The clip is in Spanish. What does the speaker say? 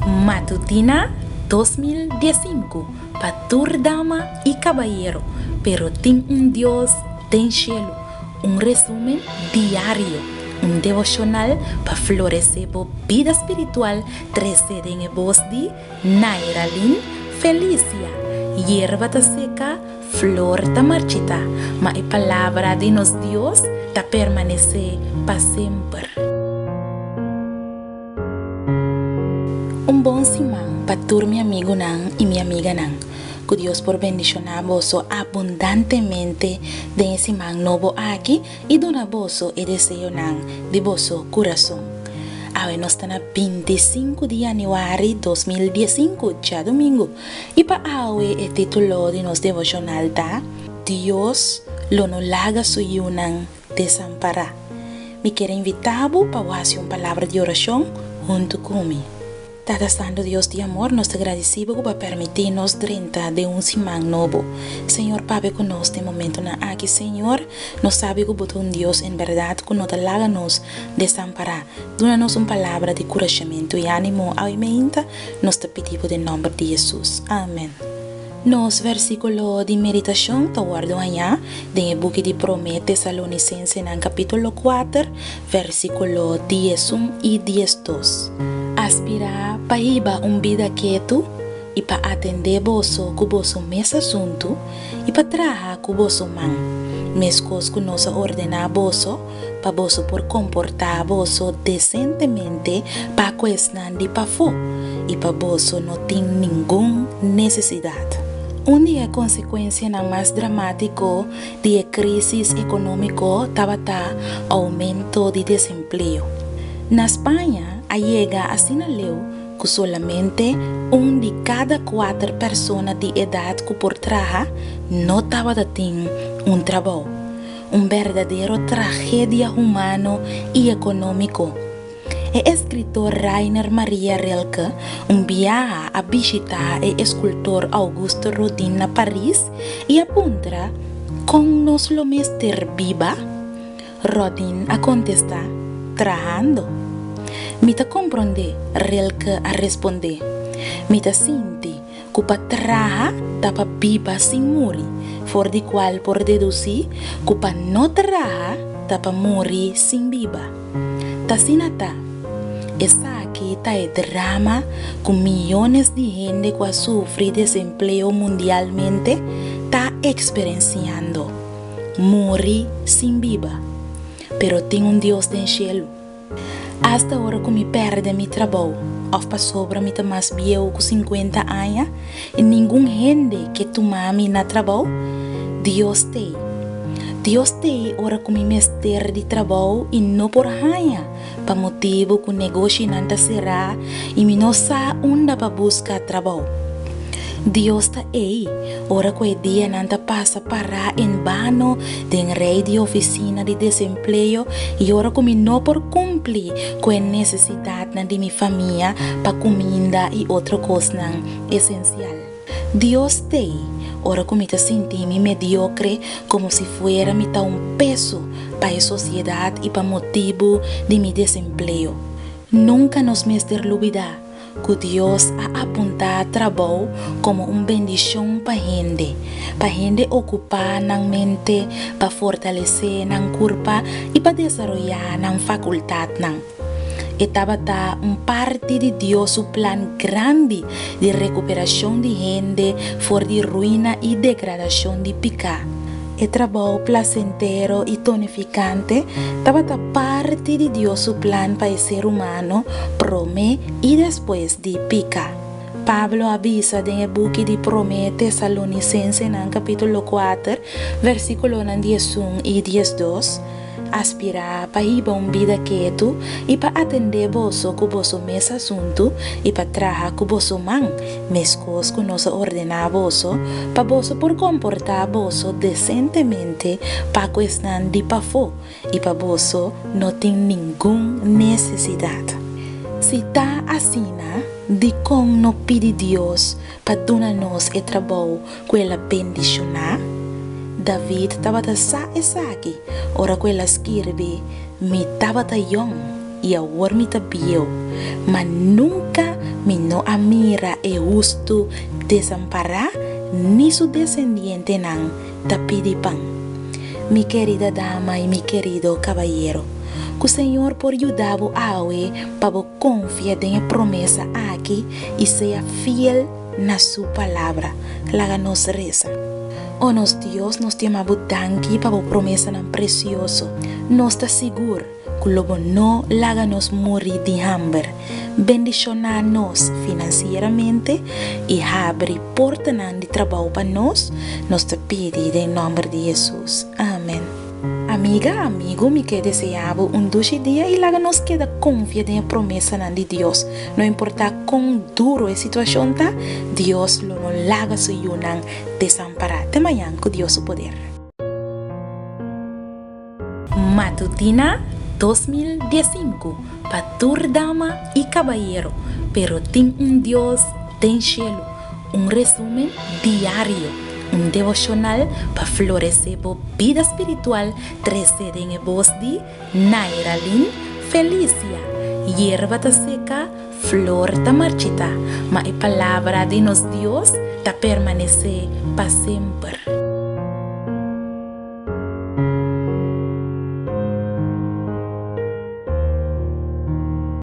Matutina 2015 para dama y caballero, pero tem Dios tem cielo. Resumen diario, devocional para florecer por vida espiritual. 13 en voz de Nairalin Felicia. Hierba ta seca, flor ta marchita, ma a palavra de nos Dios ta permanece para sempre. Bom simão para tu, mi amigo nan y mi amiga nan. Que Dios por bendicionar vos abundantemente de ese man novo aquí y dona vos el deseo nan de vos corazón. Ahora nos están a 25 de januario 2015, ya domingo. Y para hoy el título de nos devocional da Dios lo no laga su yunan desamparar. Me quiero invitar para hacer una palabra de oración junto conmigo. Tata Santo Dios de amor, nos agradecemos por permitirnos 30 de un simán nuevo. Señor, Padre, con nos de momento aquí, Señor, nos sabe que un Dios en verdad que no te laga nos desamparar. Dónanos una palabra de curamiento y ánimo. Aumenta, nos te pedimos en nombre de Jesús. Amén. Nos versículo de meditación te guardo allá en el buque de Tesalonicenses en el capítulo 4, versículo 11 y 12. Aspira para ir una vida quieto y para atender vosso que vosso mes asunto y para trabajar con vosso man. Mescos que nos ordena vosso para vosso por comportar vosso decentemente para cuestionar de pafo y para vosso no tiene ninguna necesidad. Un día consecuencia más dramático de crisis económico estaba aumento de desempleo. En España llega a sinaleu que solamente 1 de cada 4 personas de edad que por trabajar no estaba teniendo un trabajo. Un verdadero tragedia humano y económico. El escritor Rainer Maria Rilke viaja a visitar el escultor Auguste Rodin a París y apunta con nos lo mester viva. Rodin a contestar, trabajando. Mita comprende, Rilke a responder. Mita sinti, que para trabajar tapa viva sin morir, for de cual por deducir, que para no trabajar tapa morir sin viva. Tasinata. Esa aquí está el drama con millones de gente que sufre desempleo mundialmente está experienciando. Morir sin viva. Pero tengo un Dios del cielo. Hasta ahora que me perde mi trabajo, o para sobra me más viejo que 50 años, y ningún gente que tu mami na trabajo, Dios te ora que me mester de trabajo y no por años. Pa motivo que o negócio não será e me não sabe onde para buscar trabalho. Deus está aí, ora que o dia não passa para em vano de rede de oficina de desemprego e ora que me não por cumprir com a necessidade de minha família para comida e outra coisa essencial. Deus tem, ora que me senti-me mediocre como se fuera me peso para a sociedade e para motivo de meu desemprego. Nunca nos mester olvidar que Deus ha apuntado trabalho como uma bendição para gente ocupar na mente, para fortalecer na corpo e para desenvolver na faculdade. Estava parte de Deus su plan grande de recuperação de gente for de ruína e degradação de pecado. El trabajo placentero y tonificante estaba parte de Dios su plan para el ser humano, prome y después de pica. Pablo avisa en el buque de Tesalonicenses en el capítulo 4, versículo 11 y 12. Aspirar para ir a una vida quieto y para atender vos con vos mes asunto y para trabajar con vos man, mescos que nos ordena vos, para vos por comportar vos decentemente para cuestionar de pafo y para vos no tiene ninguna necesidad. Si está así, de con no pide Dios para darnos el trabajo que la bendición. David estava sa esaki, ora quella escreve, mi estava young y ahora mi tabio, mas nunca mi no amira e justo desamparar ni su descendiente nan tapidi pan. Mi querida dama y mi querido caballero, que o Senhor por ayudar a para confiar en la promesa aquí y sea fiel na su palabra. La nos reza. Oh nos Dios nos llama butanki para promesa tan precioso. Nos está seguro que luego no la nos morir de hambre. Bendicionarnos financieramente y abrir puertas de trabajo para nos te pide en nombre de Jesús. Amén. Amiga, amigo, me que deseaba un dulce día y la nos queda confiada en la promesa de Dios. No importa cuán duro es la situación, Dios lo no laga su yunan desamparar. Te mañana con Dios su poder. Matutina 2015 para tur dama y caballero, pero ten un Dios den cielo, un resumen diario. Un devocional para florecer la vida espiritual, trecede en el voz de Nairalyn Felicia. Hierba ta seca, flor ta marchita, mas la palabra de nos Dios ta permanece para siempre.